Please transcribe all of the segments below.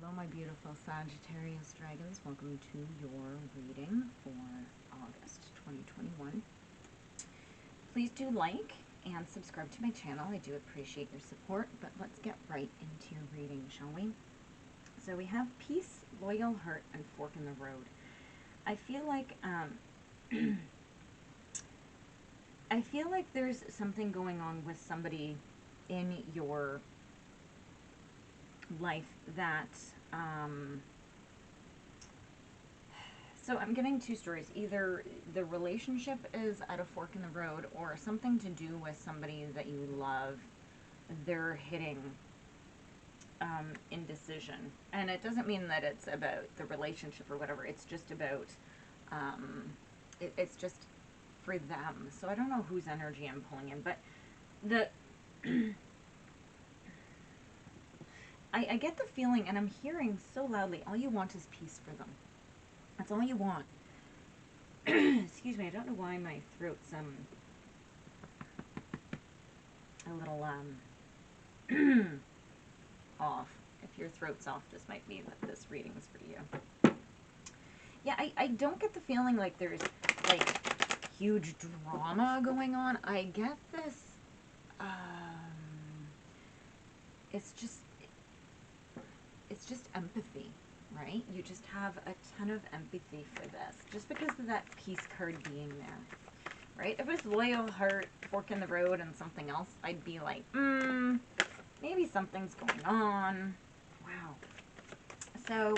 Hello, my beautiful Sagittarius dragons. Welcome to your reading for August 2021. Please do like and subscribe to my channel. I do appreciate your support, but let's get right into your reading, shall we? So we have peace, loyal heart, and fork in the road. I feel like I feel like there's something going on with somebody in your life that so I'm getting two stories. Either the relationship is at a fork in the road, or something to do with somebody that you love. They're hitting indecision, and it doesn't mean that it's about the relationship or whatever. It's just about it's just for them. So I don't know whose energy I'm pulling in, but the I get the feeling, and I'm hearing so loudly, all you want is peace for them. That's all you want. Excuse me, I don't know why my throat's a little off. If your throat's off, this might mean that this reading is for you. Yeah, I don't get the feeling like there's like huge drama going on. I get this it's just empathy, right? You just have a ton of empathy for this, just because of that peace card being there, right? If it was loyal heart, fork in the road, and something else, I'd be like, maybe something's going on. Wow. So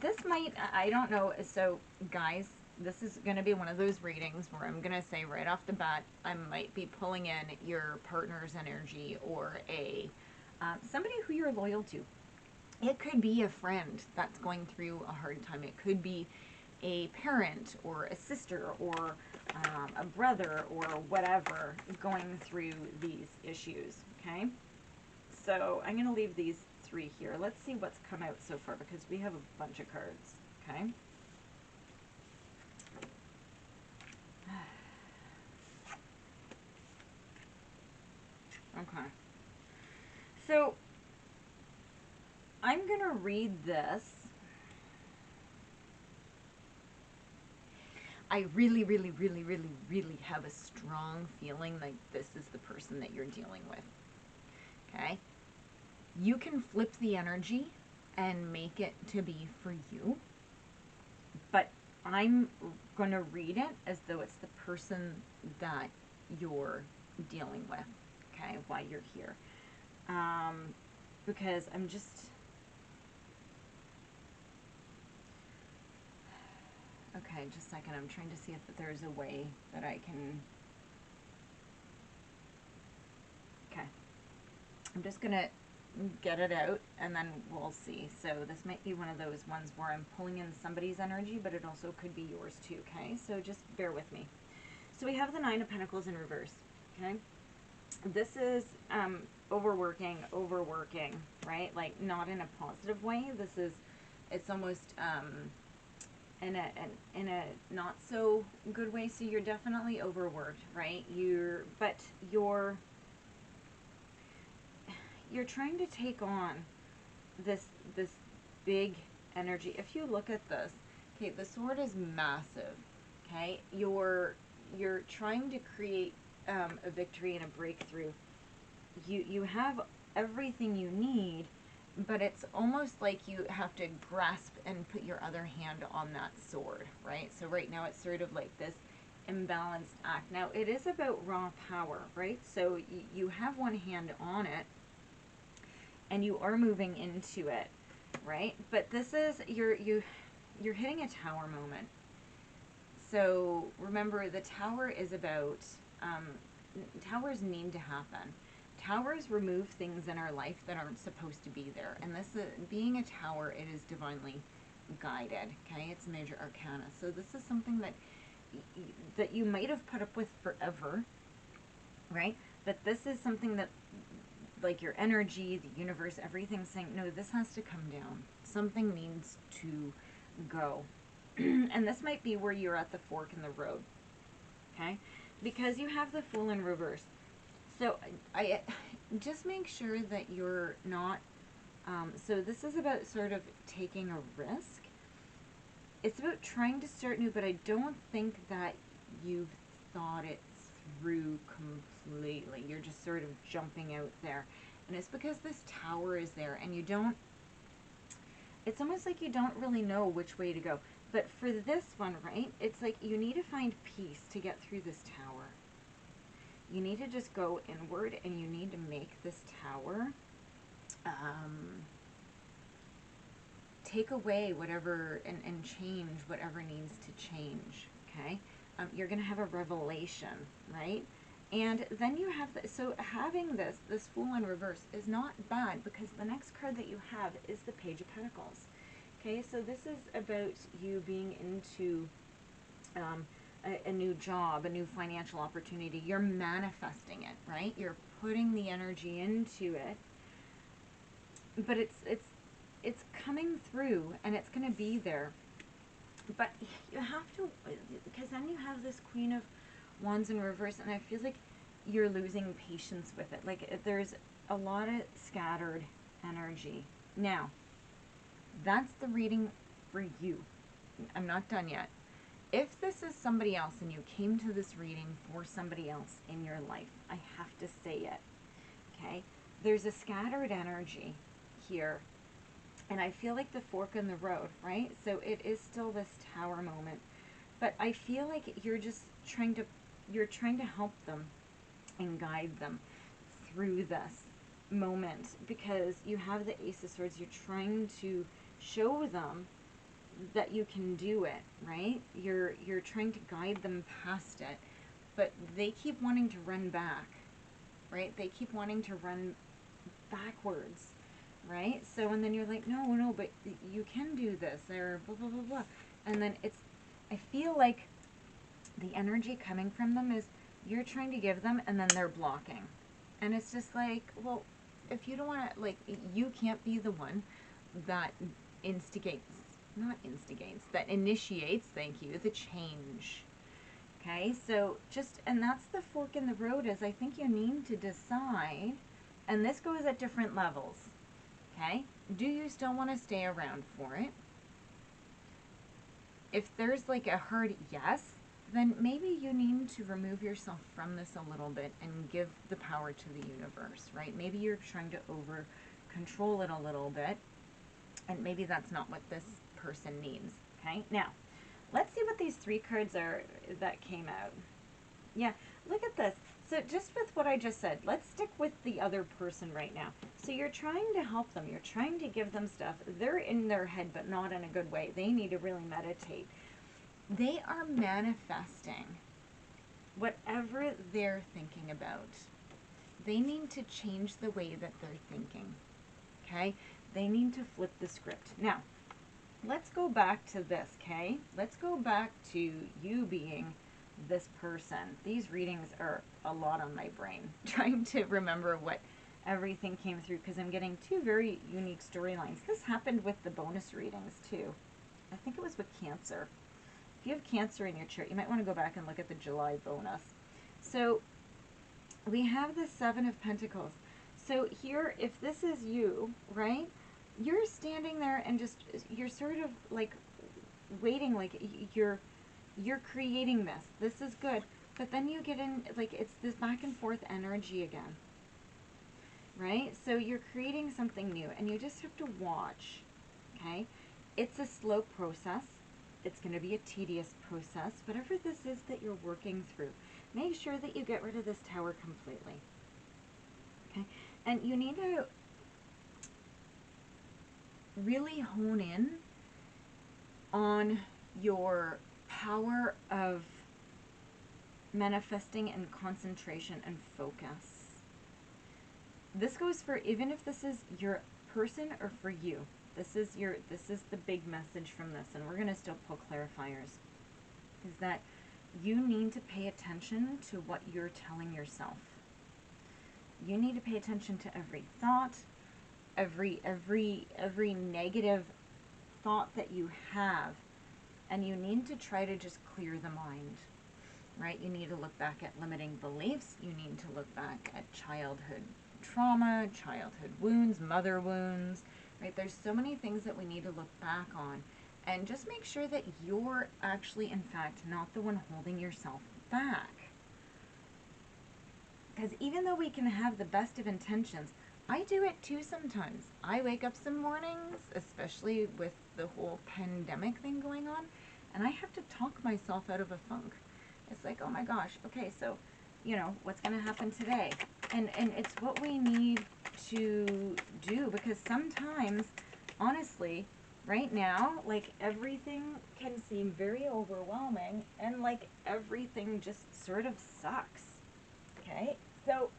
this might, I don't know. So guys, this is going to be one of those readings where I'm going to say right off the bat, I might be pulling in your partner's energy, or a somebody who you're loyal to. It could be a friend that's going through a hard time. It could be a parent or a sister or a brother or whatever going through these issues, okay? So I'm going to leave these three here. Let's see what's come out so far, because we have a bunch of cards, okay? Okay. So I'm going to read this. I really, really, really, really, really have a strong feeling like this is the person that you're dealing with. Okay? You can flip the energy and make it to be for you, but I'm going to read it as though it's the person that you're dealing with, okay, while you're here. Because I'm just... Okay, just a second. I'm trying to see if there's a way that I can... Okay. I'm just going to get it out, and then we'll see. So this might be one of those ones where I'm pulling in somebody's energy, but it also could be yours too, okay? So just bear with me. So we have the Nine of Pentacles in reverse, okay? This is overworking, right? Like, not in a positive way. This is, it's almost in a not so good way. So you're definitely overworked, right? You're trying to take on this big energy. If you look at this, okay, the sword is massive, okay? You're trying to create a victory and a breakthrough. You have everything you need, but it's almost like you have to grasp and put your other hand on that sword, right? So right now it's sort of like this imbalanced act. Now it is about raw power, right? So you have one hand on it, and you are moving into it, right? But this is, you're hitting a tower moment. So remember, the tower is about, towers need to happen. Towers remove things in our life that aren't supposed to be there. And this, being a tower, it is divinely guided, okay? It's major arcana. So this is something that you might have put up with forever, right? But this is something that, like, your energy, the universe, everything's saying, no, this has to come down. Something needs to go. And this might be where you're at the fork in the road, okay? Because you have the Fool in reverse. So I just make sure that you're not, so this is about sort of taking a risk. It's about trying to start new, but I don't think that you've thought it through completely. You're just sort of jumping out there. And it's because this tower is there and you don't, it's almost like you don't really know which way to go. But for this one, right, it's like you need to find peace to get through this tower. You need to just go inward and you need to make this tower take away whatever and change whatever needs to change, okay? You're going to have a revelation, right? And then you have, so having this Fool in reverse is not bad because the next card that you have is the Page of Pentacles. Okay, so this is about you being into a new job, a new financial opportunity. You're manifesting it, right? You're putting the energy into it, but it's coming through and it's going to be there. But you have to, because then you have this Queen of Wands in reverse, and I feel like you're losing patience with it. Like there's a lot of scattered energy. Now, that's the reading for you. I'm not done yet. If this is somebody else and you came to this reading for somebody else in your life, I have to say it, okay? There's a scattered energy here, and I feel like the fork in the road, right? So it is still this tower moment, but I feel like you're just trying to help them and guide them through this moment because you have the Ace of Swords. You're trying to show them that you can do it, right? You're trying to guide them past it, but they keep wanting to run back, right? They keep wanting to run backwards, right? So, and then you're like, no, but you can do this, or blah, blah, blah, blah. And then I feel like the energy coming from them is you're trying to give them and then they're blocking. And it's just like, well, if you don't want to, like, you can't be the one that that initiates, thank you, the change. Okay, so and that's the fork in the road is I think you need to decide, and this goes at different levels, okay? Do you still want to stay around for it? If there's like a hard yes, then maybe you need to remove yourself from this a little bit and give the power to the universe, right? Maybe you're trying to over control it a little bit, and maybe that's not what this person needs, okay? Now, let's see what these three cards are that came out. Yeah, look at this. So just with what I just said, let's stick with the other person right now. So you're trying to help them. You're trying to give them stuff. They're in their head, but not in a good way. They need to really meditate. They are manifesting whatever they're thinking about. They need to change the way that they're thinking, okay? They need to flip the script. Now, let's go back to this, okay? Let's go back to you being this person. These readings are a lot on my brain, trying to remember what everything came through because I'm getting two very unique storylines. This happened with the bonus readings too. I think it was with Cancer. If you have Cancer in your chart, you might want to go back and look at the July bonus. So we have the Seven of Pentacles. So here, if this is you, right, you're standing there and just, you're sort of like waiting, like you're creating this. This is good. But then you get in, like, it's this back and forth energy again, right? So you're creating something new and you just have to watch, okay? It's a slow process. It's going to be a tedious process. Whatever this is that you're working through, make sure that you get rid of this tower completely, okay? And you need to really hone in on your power of manifesting and concentration and focus. This goes for even if this is your person or for you. This is the big message from this, and we're going to still pull clarifiers, is that you need to pay attention to what you're telling yourself. You need to pay attention to every thought, every negative thought that you have, and you need to try to just clear the mind. right? You need to look back at limiting beliefs. You need to look back at childhood trauma, childhood wounds, mother wounds, right? There's so many things that we need to look back on. And just make sure that you're actually, in fact, not the one holding yourself back. Because even though we can have the best of intentions, I do it too sometimes. I wake up some mornings, especially with the whole pandemic thing going on, and I have to talk myself out of a funk. It's like, oh my gosh, okay, so, you know, what's going to happen today? And it's what we need to do, because sometimes, honestly, right now, like, everything can seem very overwhelming, and like everything just sort of sucks. Okay, so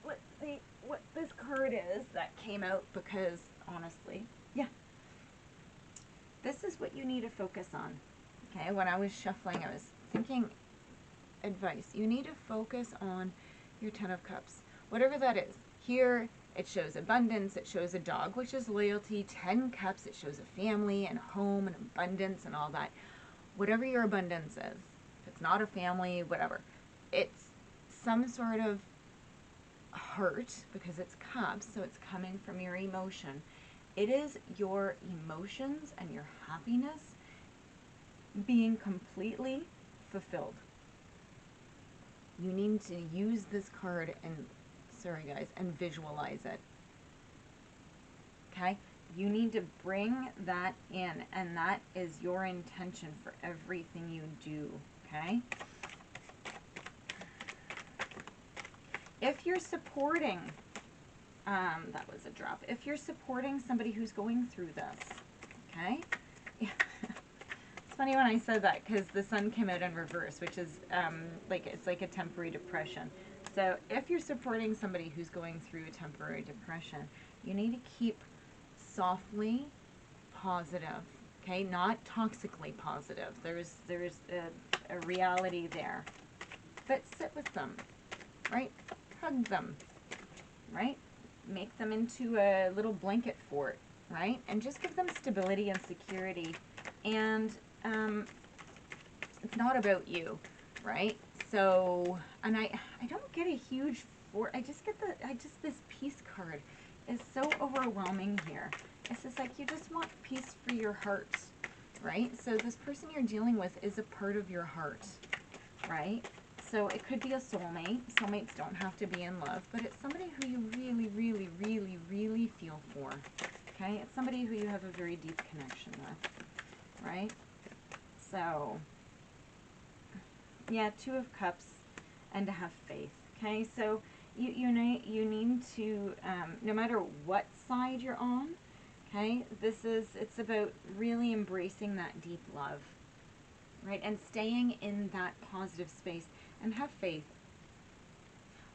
let's see what this card is that came out, because honestly, yeah, this is what you need to focus on. Okay, when I was shuffling, I was thinking advice. You need to focus on your Ten of Cups, whatever that is. Here, it shows abundance, it shows a dog, which is loyalty. 10 Cups, it shows a family and home and abundance and all that. Whatever your abundance is, if it's not a family, whatever, it's some sort of hurt, because it's cups, so it's coming from your emotion. It is your emotions and your happiness being completely fulfilled. You need to use this card and, sorry guys, and visualize it. Okay? You need to bring that in, and that is your intention for everything you do. Okay? If you're supporting, that was a drop. If you're supporting somebody who's going through this, okay? It's funny when I said that, because the sun came out in reverse, which is like, it's like a temporary depression. So if you're supporting somebody who's going through a temporary depression, you need to keep softly positive, okay? Not toxically positive. There's a reality there. But sit with them, right? Hug them, right? Make them into a little blanket fort, right? And just give them stability and security. And it's not about you, right? So, and I don't get a huge fort. I just this peace card is so overwhelming here. It's just like, you just want peace for your heart, right? So this person you're dealing with is a part of your heart, right? So it could be a soulmate. Soulmates don't have to be in love, but it's somebody who you really, really, really, really feel for, okay? It's somebody who you have a very deep connection with, right? So, yeah, 2 of Cups, and to have faith, okay? So you need to, no matter what side you're on, okay, it's about really embracing that deep love, right? And staying in that positive space, and have faith.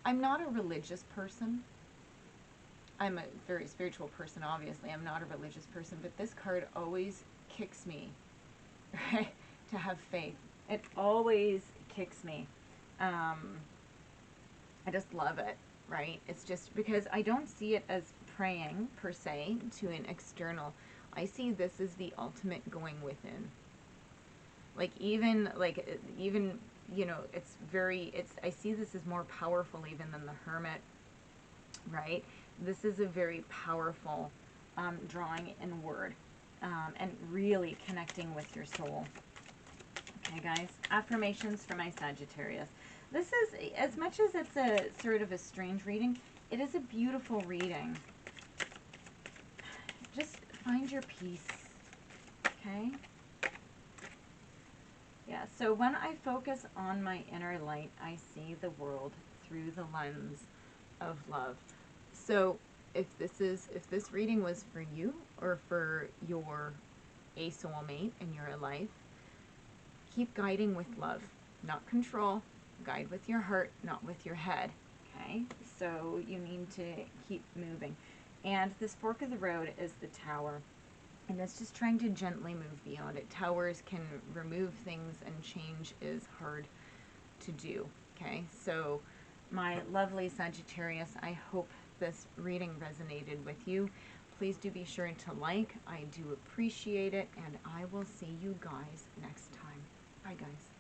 I'm not a religious person. I'm a very spiritual person, obviously. I'm not a religious person, but this card always kicks me, right, to have faith. It always kicks me. I just love it, right? It's just because I don't see it as praying, per se, to an external. I see this as the ultimate going within. Like, even, you know, I see this as more powerful even than the Hermit, right? This is a very powerful drawing inward, and really connecting with your soul. Okay, guys, affirmations for my Sagittarius. This is, as much as it's a sort of a strange reading, it is a beautiful reading. Just find your peace, okay? Yeah, so when I focus on my inner light, I see the world through the lens of love. So if this reading was for you, or for a soulmate in your life, keep guiding with love, not control. Guide with your heart, not with your head, okay? So you need to keep moving. And this fork of the road is the Tower. And it's just trying to gently move beyond it. Towers can remove things, and change is hard to do, okay? So my lovely Sagittarius, I hope this reading resonated with you. Please do be sure to like. I do appreciate it, and I will see you guys next time. Bye, guys.